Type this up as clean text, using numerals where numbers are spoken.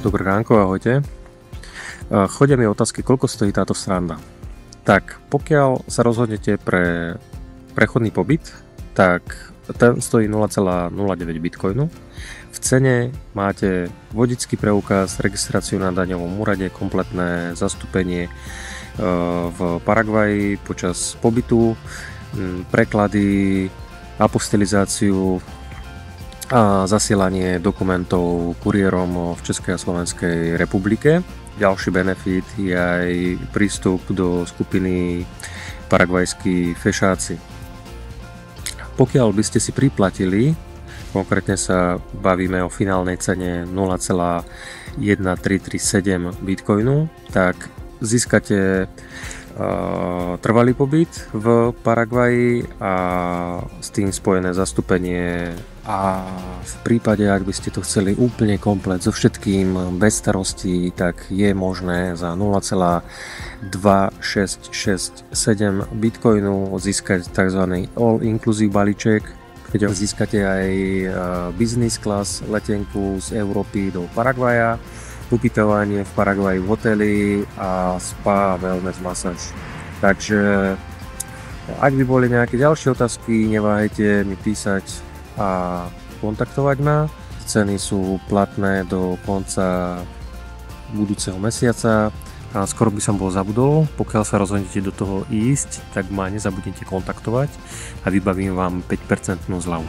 Dobré ránko, ahojte. Chodia mi otázky, koľko stojí táto sranda. Tak, pokiaľ sa rozhodnete pre prechodný pobyt, tak ten stojí 0,09 bitcoinu. V cene máte vodický preukaz, registráciu na daňovom úrade, kompletné zastúpenie v Paraguaji počas pobytu, preklady, apostilizáciu a zasielanie dokumentov kuriérom v Českej a Slovenskej republike. Ďalší benefit je aj prístup do skupiny paraguajskí fešáci. Pokiaľ by ste si priplatili, konkrétne sa bavíme o finálnej cene 0,1337 bitcoinu, tak získate trvalý pobyt v Paraguaji a s tým spojené zastúpenie, a v prípade, ak by ste to chceli úplne komplet so všetkým bez starostí, tak je možné za 0,2667 bitcoinu získať tzv. all-inclusive balíček, keď získate aj business class letenku z Európy do Paraguaja, ubytovanie v Paraguaji v hoteli a spa a wellness masáž. Takže ak by boli nejaké ďalšie otázky, neváhajte mi písať a kontaktovať ma. Ceny sú platné do konca budúceho mesiaca a skoro by som bol zabudol. Pokiaľ sa rozhodnete do toho ísť, tak ma nezabudnite kontaktovať a vybavím vám 5% zľavu.